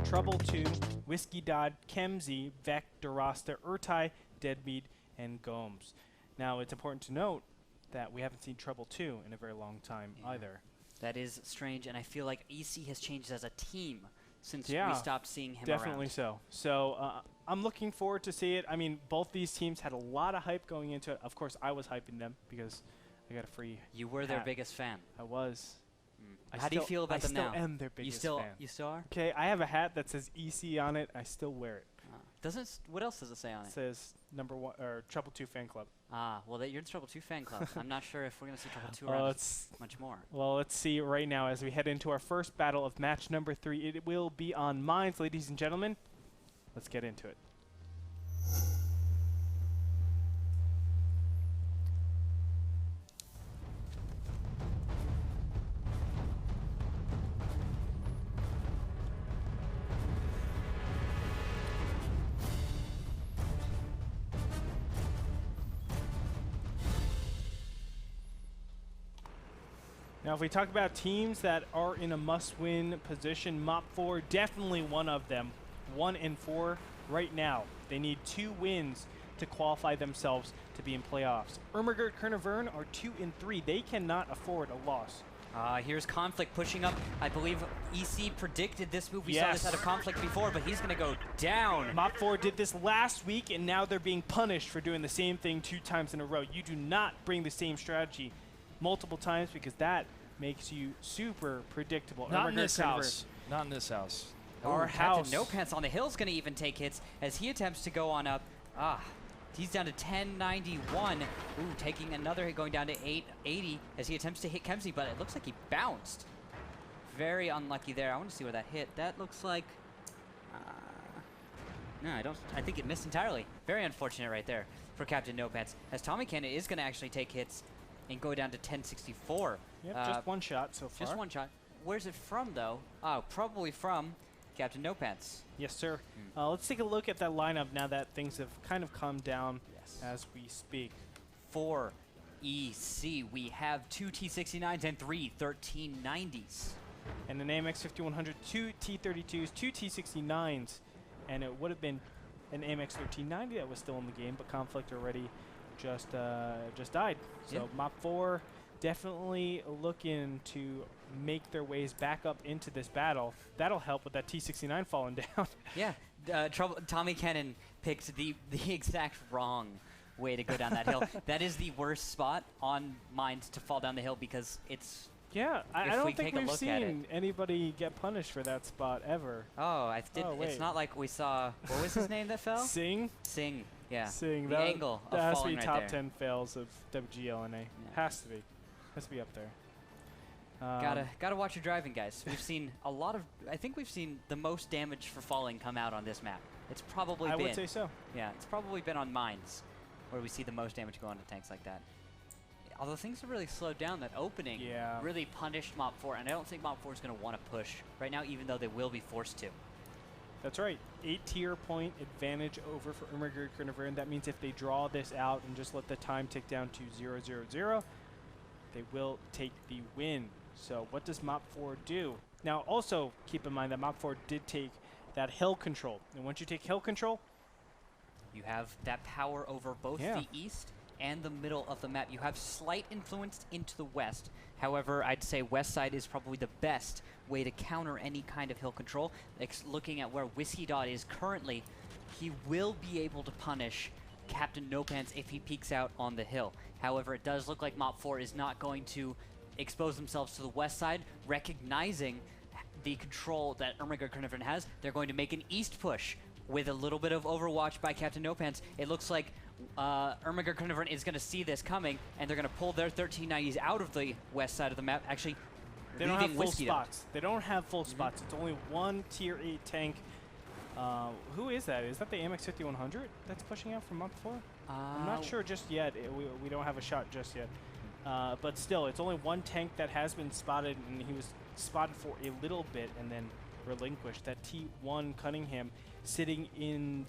Trouble 2, Whiskey Dodd, Kemsey, Vec, DeRosta, Urtai, Deadmeat, and Gomes. Now, it's important to note that we haven't seen Trouble 2 in a very long time either. That is strange, and I feel like EC has changed as a team since we stopped seeing him definitely around. so. So I'm looking forward to see it. I mean, both these teams had a lot of hype going into it. Of course, I was hyping them because I got a free You were their biggest fan. I was. How do you feel about them now? I still am their biggest fan. You still are? Okay, I have a hat that says EC on it. I still wear it. What else does it say on it? It says #1 or Trouble 2 fan club. Ah, well, you're the Trouble 2 fan club. I'm not sure if we're going to see Trouble 2 around much more. Well, let's see right now as we head into our first battle of match number 3. It will be on Mines, ladies and gentlemen. Let's get into it. Now, if we talk about teams that are in a must-win position, MOPP4 definitely one of them. 1-4 right now. They need 2 wins to qualify themselves to be in playoffs. Ehrmahgerd Caernervern are 2-3. They cannot afford a loss. Here's Conflict pushing up. I believe EC predicted this move. We saw this out of Conflict before, but he's going to go down. MOPP4 did this last week, and now they're being punished for doing the same thing 2 times in a row. You do not bring the same strategy multiple times because that makes you super predictable. Not in this house. Not in this house. Our Captain No Pants on the hill is going to even take hits as he attempts to go on up. He's down to 1091. Ooh, taking another hit, going down to 880 as he attempts to hit Kemsey, but it looks like he bounced. Very unlucky there. I want to see where that hit. That looks like... no, I think it missed entirely. Very unfortunate right there for Captain No Pants, as Tommy Cannon is going to actually take hits and go down to 1064. Yep, just one shot so far. Just one shot. Where's it from, though? Oh, probably from Captain No Pants. Yes, sir. Let's take a look at that lineup now that things have kind of calmed down as we speak. For EC, we have 2 T69s and 3 1390s. And an AMX 5100, 2 T32s, 2 T69s, and it would have been an AMX 1390 that was still in the game, but Conflict already just died. So MOPP4 definitely looking to make their ways back up into this battle. That'll help with that T69 falling down. Yeah, Tommy Cannon picked the exact wrong way to go down that hill. That is the worst spot on Mines to fall down the hill because it's... Yeah, I don't think we've seen anybody get punished for that spot ever. Oh, it's not like we saw... What was his name that fell? Sing? Sing, yeah. Sing. The angle of that has to falling be right top there. 10 fails of WGLNA. Yeah. Has to be. Has to be up there. Gotta watch your driving, guys. We've seen a lot of... I think we've seen the most damage for falling come out on this map. It's probably been... I would say so. Yeah, it's probably been on Mines where we see the most damage go onto tanks like that. Although things have really slowed down, that opening really punished MOPP4, and I don't think MOPP4 is going to want to push right now, even though they will be forced to. That's right. 8 tier point advantage over for Ehrmahgerd Caernervern. That means if they draw this out and just let the time tick down to 0-0-0, they will take the win. So what does MOPP4 do? Now, also keep in mind that MOPP4 did take that hill control. And once you take hill control, you have that power over both the east and the middle of the map. You have slight influence into the west. However, I'd say west side is probably the best way to counter any kind of hill control. Looking at where Whiskey Dot is currently, he will be able to punish Captain No Pants if he peeks out on the hill. However, it does look like MOPP4 is not going to expose themselves to the west side, recognizing the control that Ehrmahgerd Caernervern has. They're going to make an east push with a little bit of overwatch by Captain No Pants. It looks like Ehrmahgerd Caernervern is going to see this coming, and they're going to pull their 1390s out of the west side of the map. Actually, they don't have full spots. They don't have full spots. It's only one tier 8 tank. Who is that? Is that the AMX 5100 that's pushing out from MOPP4? I'm not sure just yet. We don't have a shot just yet. But still, it's only one tank that has been spotted, and he was spotted for a little bit and then relinquished. That T1 Cunningham sitting in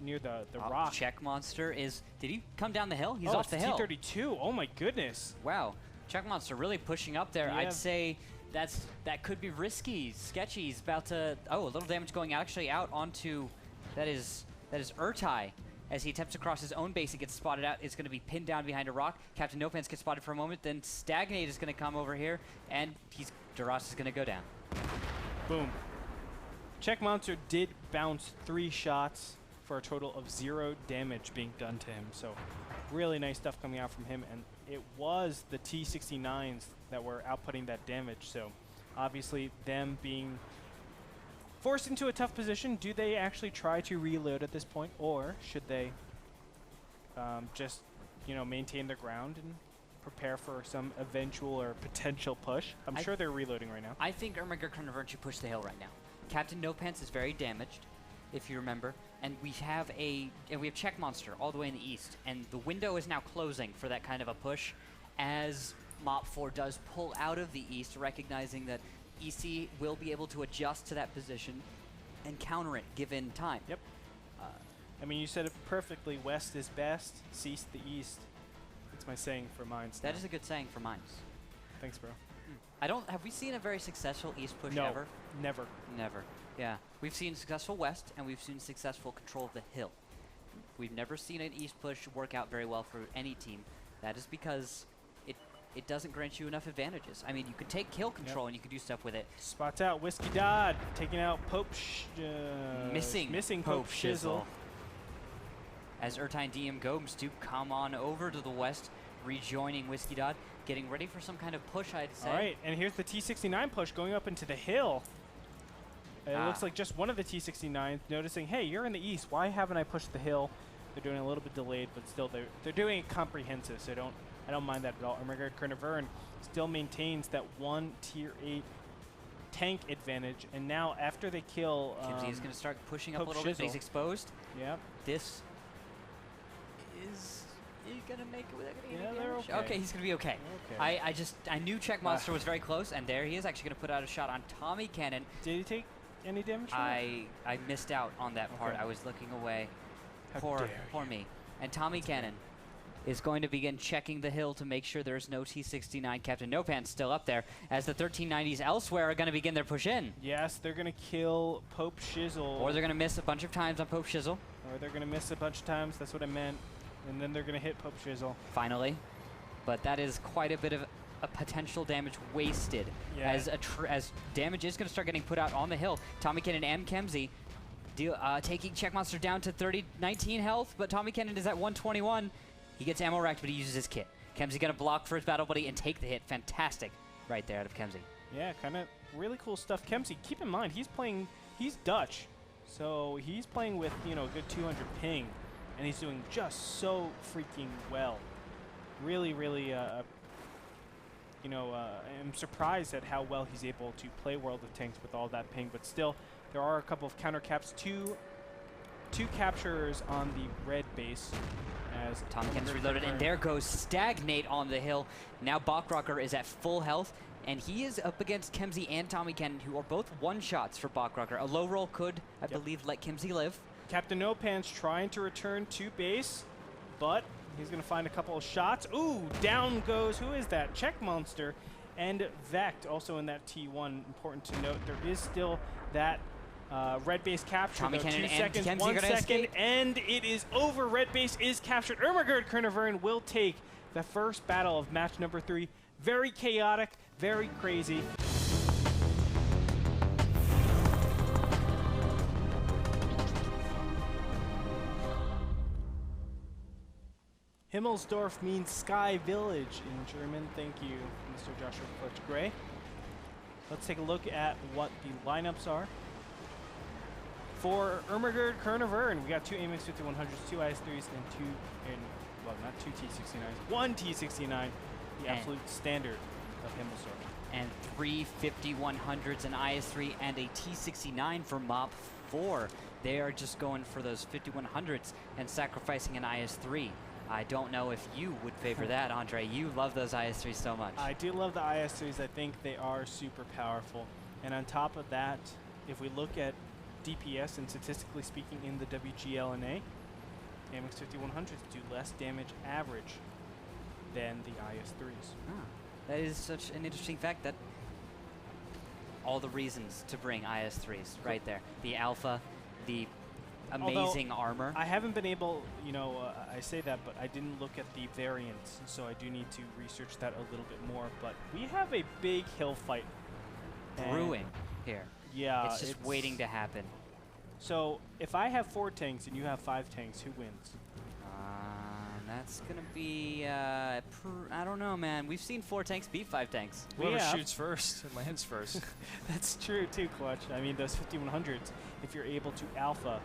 near the rock. Check Monster is... Did he come down the hill? He's off the hill. T32. Oh my goodness. Wow. Check Monster really pushing up there. I'd say that could be risky. Sketchy's about to, a little damage going actually out onto, that is Urtai. As he attempts to cross his own base, he gets spotted out. It's going to be pinned down behind a rock. Captain No Pants gets spotted for a moment. Then Stagnate is going to come over here, and Duras is going to go down. Boom. Check Monster did bounce 3 shots for a total of 0 damage being done to him. So really nice stuff coming out from him. And it was the T-69s that were outputting that damage. So obviously them being forced into a tough position, do they actually try to reload at this point, or should they just, maintain their ground and prepare for some eventual or potential push? I'm sure they're reloading right now. I think Ehrmahgerd Caernervern should push the hill right now. Captain No Pants is very damaged, if you remember, and we have Check Monster all the way in the east, and the window is now closing for that kind of a push, as MOPP4 does pull out of the east, recognizing that EC will be able to adjust to that position and counter it given time. Yep. I mean, you said it perfectly. West is best, cease the east. That's my saying for mines. That is a good saying for mines. Thanks, bro. Have we seen a very successful east push No, ever? never. Never. Yeah. We've seen successful west, and we've seen successful control of the hill. We've never seen an east push work out very well for any team. That is because it doesn't grant you enough advantages. I mean, you could take kill control and you could do stuff with it. Spots out Whiskey Dodd, taking out Pope missing Pope Shizzle. As Urtai and DM Gomes do come on over to the west, rejoining Whiskey Dodd, getting ready for some kind of push, I'd say. All right, and here's the T-69 push going up into the hill. It looks like just one of the T-69s noticing, hey, you're in the east. Why haven't I pushed the hill? They're doing a little bit delayed, but still they're doing it comprehensive, so I don't mind that at all. Ehrmahgerd Caernervern still maintains that 1 tier 8 tank advantage, and now after they kill Kimsey is going to start pushing up Pope a little bit, but Shizzle. he's exposed. Yep. This is he going to make it without getting any they're damage? okay. Okay, he's going to be okay. I knew Check Monster was very close, and there he is actually going to put out a shot on Tommy Cannon. Did he take any damage from it? I missed out on that part. I was looking away. Poor me. And Tommy Cannon is going to begin checking the hill to make sure there's no T-69. Captain No Pants still up there, as the 1390s elsewhere are going to begin their push in. Yes, they're going to kill Pope Shizzle. Or they're going to miss a bunch of times on Pope Shizzle. Or they're going to miss a bunch of times. That's what I meant. And then they're going to hit Pope Shizzle. Finally. But that is quite a bit of a potential damage wasted. Yeah. As damage is going to start getting put out on the hill. Tommy Cannon and Kemsey taking Check Monster down to 19 health, but Tommy Cannon is at 121. He gets ammo racked, but he uses his kit. Kemsey going to block for his battle buddy and take the hit. Fantastic right there out of Kemsey. Yeah, kind of really cool stuff. Kemsey, keep in mind, he's Dutch. So he's playing with, a good 200 ping, and he's doing just so freaking well. Really, really, I'm surprised at how well he's able to play World of Tanks with all that ping, but still, there are a couple of counter caps, two captures on the red base. As Tommy Cannon's reloaded, and there goes Stagnate on the hill. Now Bachrocker is at full health, and he is up against Kemsey and Tommy Cannon, who are both one-shots for Bachrocker. A low roll could, I believe, let Kemsey live. Captain No Pants trying to return to base, but he's going to find a couple of shots. Ooh, down goes, who is that? Check Monster and Vect also in that T1. Important to note, there is still that red base captured. Tommy Cannon 2 and seconds, Kemsey 1 second, escape. and it is over. Red base is captured. Ehrmahgerd Caernervern will take the first battle of match number 3. Very chaotic, very crazy. Himmelsdorf means Sky Village in German. Thank you, Mr. Joshua Fletch Gray. Let's take a look at what the lineups are. For Ehrmahgerd Caernervern, we got 2 AMX 5100s, 2 IS-3s, and not 2 T-69s, 1 T-69, the absolute standard of Himmelsdorf. And 3 5100s, an IS-3, and a T-69 for MOPP4. They are just going for those 5100s and sacrificing an IS-3. I don't know if you would favor that, Andre. You love those IS-3s so much. I do love the IS-3s. I think they are super powerful. And on top of that, if we look at DPS and statistically speaking in the WGLNA, AMX 5100s do less damage average than the IS-3s. That is such an interesting fact that all the reasons to bring IS-3s right there. The alpha, the amazing armor. I haven't been able, you know, I say that, but I didn't look at the variants, so I do need to research that a little bit more. But we have a big hill fight brewing here. Yeah. It's just waiting to happen. So if I have 4 tanks and you have 5 tanks, who wins? That's going to be, I don't know, man. We've seen 4 tanks beat 5 tanks. Whoever shoots first and lands first. That's true, too, Clutch. I mean, those 5100s, if you're able to alpha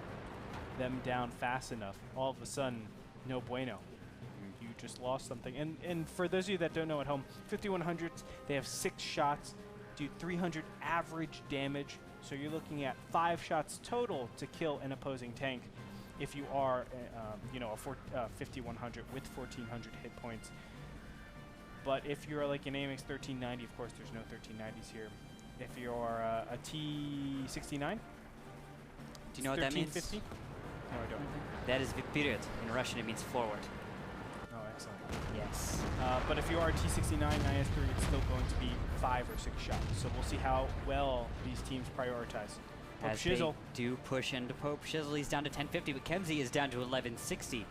them down fast enough, all of a sudden, no bueno. You just lost something. And for those of you that don't know at home, 5100s, they have 6 shots, do 300 average damage. So you're looking at 5 shots total to kill an opposing tank. If you are, you know, a 5100 with 1400 hit points. But if you're like an AMX 1390, of course, there's no 1390s here. If you're a T69, do you know what that means? 1350? No, I don't. That is vперед. In Russian, it means forward. Oh, excellent. Yes. But if you are a T69 IS-3, it's still going to be 5 or 6 shots. So we'll see how well these teams prioritize. Pope As Shizzle. they do push into Pope Shizzle, he's down to 1050, but Kemsey is down to 1160.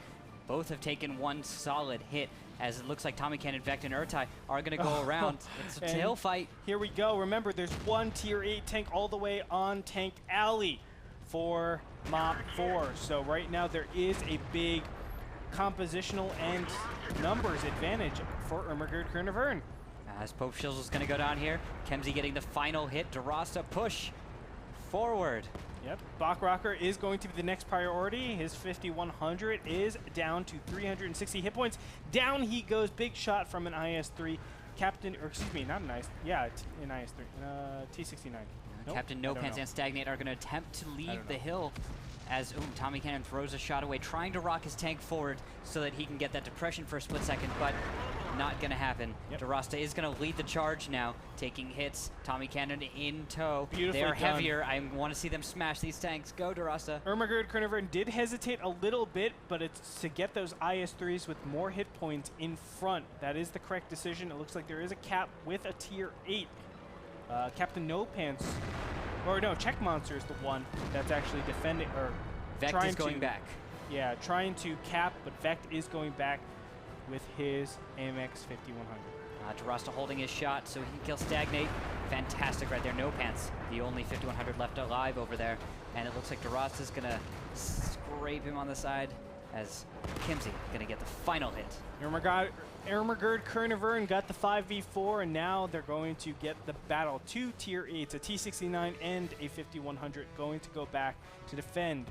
Both have taken 1 solid hit, as it looks like Tommy Cannon, Vect, and Urtai are going to go around. It's a tail fight. Here we go. Remember, there's 1 tier 8 tank all the way on Tank Alley for MOPP4. So right now there is a big compositional and numbers advantage for Ehrmahgerd Caernervern. As Pope Shizzle's going to go down here, Kemsey getting the final hit. DeRosta push forward. Yep, Bachrocker is going to be the next priority. His 5100 is down to 360 hit points. Down he goes. Big shot from an IS-3. Captain, or excuse me, not an IS, yeah, an IS-3, T69. Nope, Captain No Pants and Stagnate are going to attempt to leave the hill as Tommy Cannon throws a shot away, trying to rock his tank forward so that he can get that depression for a split second, but not going to happen. Yep. DeRosta is going to lead the charge now, taking hits. Tommy Cannon in tow. Beautifully they are done. heavier. I want to see them smash these tanks. Go, DeRosta. Ehrmahgerd Caernervern did hesitate a little bit, but it's to get those IS-3s with more hit points in front. That is the correct decision. It looks like there is a cap with a tier 8. Captain No Pants, or no, Check Monster is the one that's actually defending, or Vect is going back. Yeah, trying to cap, but Vect is going back with his AMX 5100. DeRosta holding his shot so he can kill Stagnate. Fantastic right there. No Pants, the only 5100 left alive over there. And it looks like DeRosta's going to scrape him on the side as Kemsey going to get the final hit. Ehrmahgerd Caernervern got the 5v4, and now they're going to get the battle. 2 tier 8s, a T69 and a 5100, going to go back to defend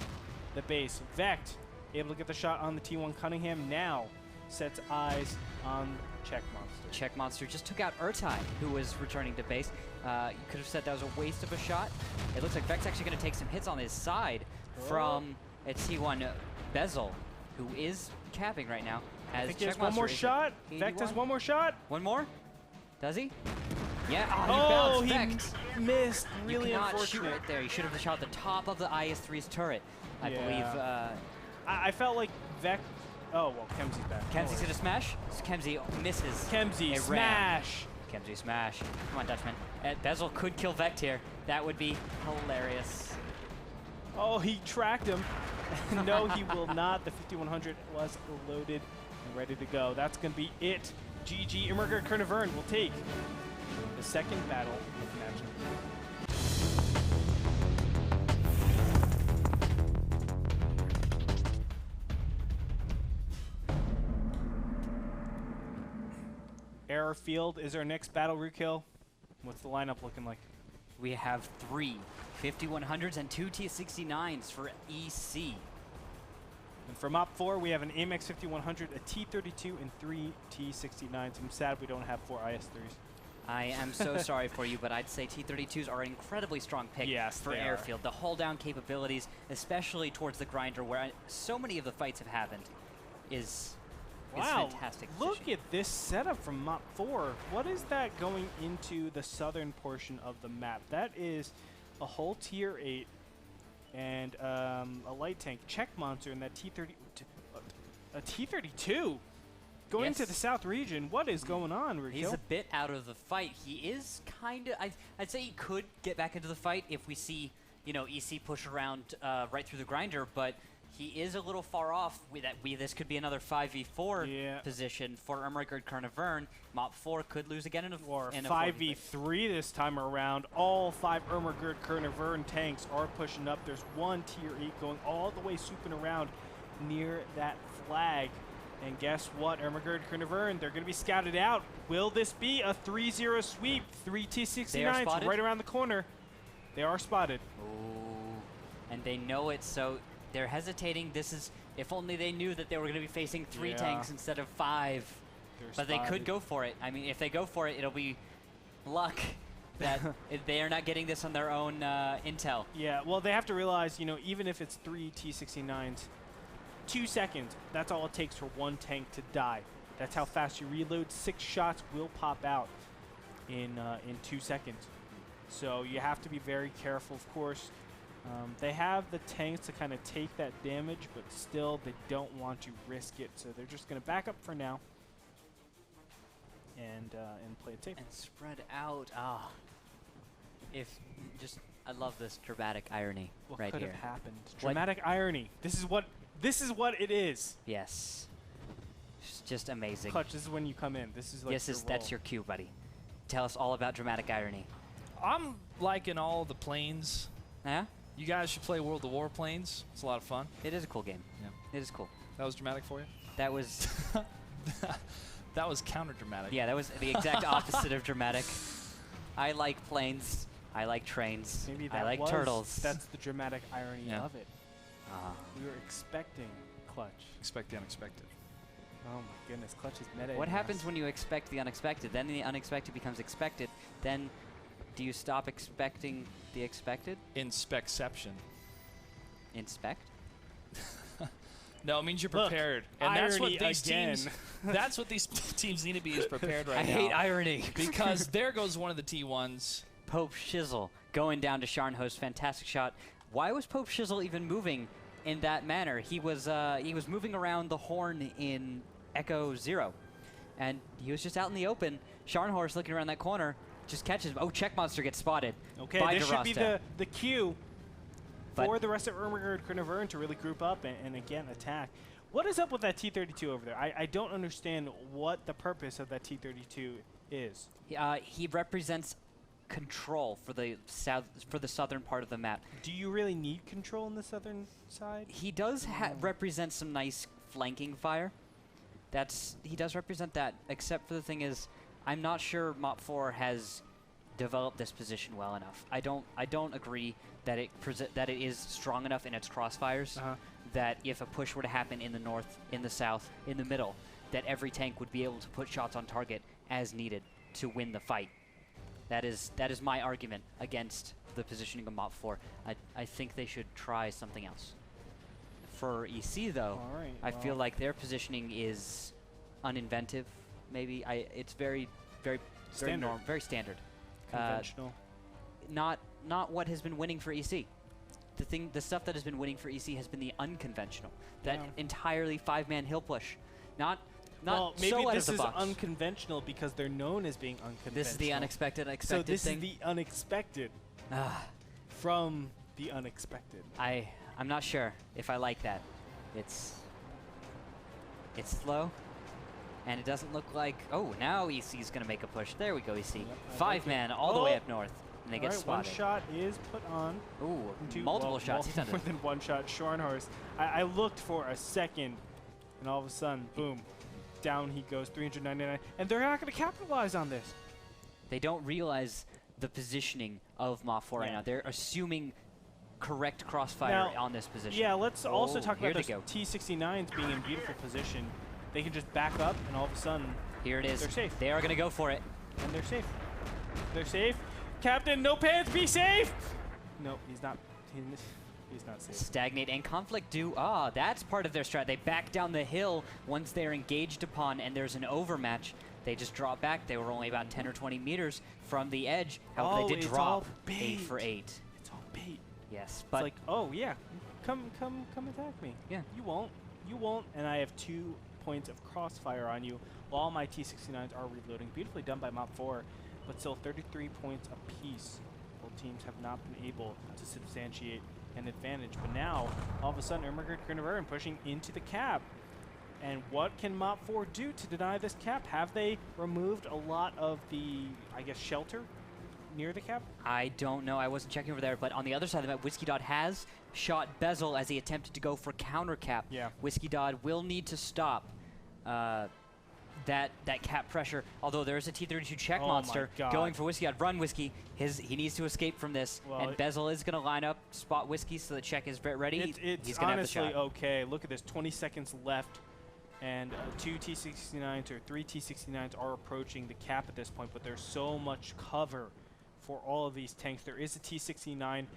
the base. Vect able to get the shot on the T1 Cunningham, now sets eyes on Check Monster. Check Monster just took out Urtai, who was returning to base. You could have said that was a waste of a shot. It looks like Vect's actually going to take some hits on his side from a T1 Bezel, who is capping right now. I think he has one more shot. Vect has one more shot. One more? Does he? Yeah. Oh, he bounced. He missed. Really you cannot unfortunate. shoot right there. You should have shot the top of the IS-3's turret, I believe. I felt like Vect. Oh, well, Kemsey's back. Kemsey's going to smash. Kemsey misses. Kemsey smash. Kemsey smash. Come on, Dutchman. Bezel could kill Vect here. That would be hilarious. Oh, he tracked him. No, he will not. The 5100 was loaded and ready to go. That's going to be it. GG. Ehrmahgerd Caernervern will take the second battle of the match. Airfield is our next battle, Rookhill. What's the lineup looking like? We have 3 5100s and 2 T69s for EC. And for MOPP4, we have an AMX 5100, a T32, and 3 T69s. I'm sad we don't have 4 IS-3s. I am so sorry for you, but I'd say T32s are an incredibly strong pick for Airfield. The hold-down capabilities, especially towards the grinder, where so many of the fights have happened, is fantastic. Look at this setup from MOPP4. What is that going into the southern portion of the map? That is a whole tier 8 and a light tank. Check Monster and that T30, a T32. going to the South region. What is going on, Rico? He's a bit out of the fight. He is kind of, I'd say he could get back into the fight if we see, you know, EC push around right through the grinder, but he is a little far off. This could be another 5v4 position for Ehrmahgerd Caernervern. MOPP4 could lose again in a 5v3 this time around. All 5 Ehrmahgerd Caernervern tanks are pushing up. There's one tier 8 going all the way swooping around near that flag. And guess what, Ehrmahgerd Caernervern, they're going to be scouted out. Will this be a 3-0 sweep? 3 T69s right around the corner. They are spotted. Ooh, and they know it, so they're hesitating. This is, if only they knew that they were going to be facing 3 tanks instead of 5. But they could go for it. I mean, if they go for it, it'll be luck that they are not getting this on their own intel. Yeah, well, they have to realize, you know, even if it's 3 T69s, 2 seconds, that's all it takes for one tank to die. That's how fast you reload. 6 shots will pop out in 2 seconds. So you have to be very careful, of course. They have the tanks to kind of take that damage, but still they don't want to risk it. So they're just going to back up for now and play it safe. And spread out. Ah. I love this dramatic irony what right here. What could have happened? Dramatic irony. This is what it is. Yes. It's just amazing. Clutch, this is when you come in. This is like that's your cue, buddy. Tell us all about dramatic irony. I'm liking all the planes. Yeah? You guys should play World of Warplanes. It's a lot of fun. It is a cool game. Yeah. It is cool. That was dramatic for you? That was... that was counter-dramatic. Yeah, that was the exact opposite of dramatic. I like planes. I like trains. Maybe that I like turtles. That's the dramatic irony of it. Uh-huh. We were expecting Clutch. Expect the unexpected. Oh my goodness, Clutch is meta. What happens when you expect the unexpected? Then the unexpected becomes expected. Then do you stop expecting the expected? Inspecception. Inspect? No, it means you're prepared. Look, and that's what irony these teams that's what these teams need to be, is prepared right now. I hate irony. Because there goes one of the T1s. Pope Shizzle going down to Scharnhorst. Fantastic shot. Why was Pope Shizzle even moving in that manner? He was moving around the horn in Echo 0. And he was just out in the open. Scharnhorst looking around that corner, just catches him. Oh, Check Monster gets spotted. Okay, this should be the cue for the rest of Ehrmahgerd Caernervern to really group up and again attack. What is up with that T-32 over there? I don't understand what the purpose of that T-32 is. He represents control for the southern part of the map. Do you really need control on the southern side? He does represent some nice flanking fire. He does represent that, except for the thing is, I'm not sure MOPP4 has developed this position well enough. I don't agree that it is strong enough in its crossfires that if a push were to happen in the north, in the south, in the middle, that every tank would be able to put shots on target as needed to win the fight. That is my argument against the positioning of MOPP4. I think they should try something else. For EC though, I feel like their positioning is uninventive. Maybe it's very standard. Very standard. Conventional. Not what has been winning for EC. The stuff that has been winning for EC has been the unconventional. That entirely 5-man hill push. Well, maybe so this is unconventional because they're known as being unconventional. This is the unexpected so this thing. is the unexpected from the unexpected. I'm not sure if I like that. It's slow, and it doesn't look like... Oh, now EC's going to make a push. There we go, EC. Yep, 5-man all the way up north, and they get spotted. One shot is put on. Ooh, multiple shots. He's done more than one shot. Scharnhorst. I looked for a second, and all of a sudden, boom. Down he goes, 399, and they're not going to capitalize on this. They don't realize the positioning of MOPP4 right now. They're assuming correct crossfire on this position. Yeah, let's also talk about those T-69s being in beautiful position. They can just back up, and all of a sudden, here it is. They're safe. They are going to go for it. And they're safe. They're safe. Captain, no pants, be safe! No, he's not. He's not safe. Stagnate and conflict do. That's part of their strat. They back down the hill once they're engaged upon and there's an overmatch. They just drop back. They were only about 10 or 20 meters from the edge. However, they did drop 8 for 8. It's all bait. Yes, but it's like, oh yeah, come attack me. Yeah. You won't. And I have 2 points of crossfire on you while my T-69s are reloading. Beautifully done by MOPP4, but still 33 points apiece. Both teams have not been able to substantiate an advantage. But now, all of a sudden, Ehrmahgerd Caernervern pushing into the cap. And what can MOPP4 do to deny this cap? Have they removed a lot of the, I guess, shelter near the cap? I don't know. I wasn't checking over there. But on the other side of the map, Whiskey Dot has shot Bezel as he attempted to go for counter cap. Yeah. Whiskey Dot will need to stop that cap pressure. Although there is a T-32 check monster going for Whiskey Dot. Run, Whiskey. He needs to escape from this. Well, and Bezel is going to line up, spot Whiskey so the check is ready. It's honestly okay. Look at this. 20 seconds left. And 2 T-69s or 3 T-69s are approaching the cap at this point, but there's so much cover for all of these tanks. There is a T-69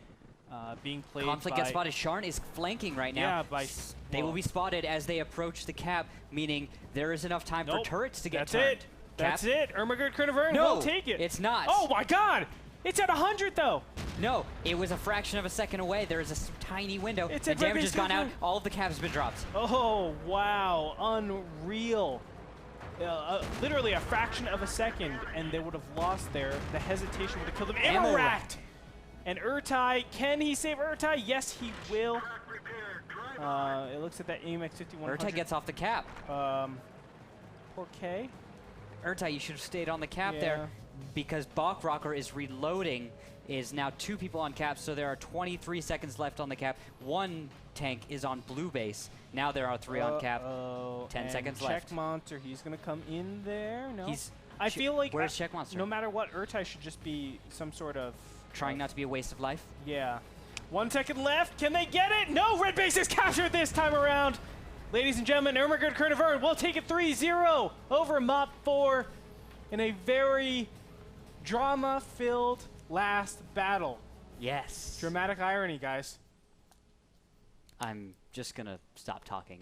being played Conflict gets spotted. Sharn is flanking right now. Yeah, they will be spotted as they approach the cap, meaning there is enough time for turrets to get turned. That's it. Ehrmahgerd Caernervern will take it. It's not. Oh my God! It's at 100 though. No, it was a fraction of a second away. There is a tiny window. The damage has gone out. All of the caps have been dropped. Oh wow, unreal. Literally a fraction of a second, and they would have lost there. The hesitation would have killed them. Ammo racked! And Ertai, can he save Ertai? Yes, he will. It looks at that AMX 5100. Ertai gets off the cap. Poor K. Ertai, you should have stayed on the cap there, because Bachrocker is reloading. Is now 2 people on cap, so there are 23 seconds left on the cap. 1 tank is on blue base. Now there are 3 on cap. 10 seconds left. Check Monster, he's going to come in there. No. I feel like where's Check Monster? No matter what, Ertai should just be some sort of... Trying not to be a waste of life? Yeah. 1 second left. Can they get it? No, red base is captured this time around. Ladies and gentlemen, Ehrmahgerd Caernervern will take it 3-0 over MOPP4 in a very drama-filled last battle. Yes. Dramatic irony, guys. I'm just going to stop talking.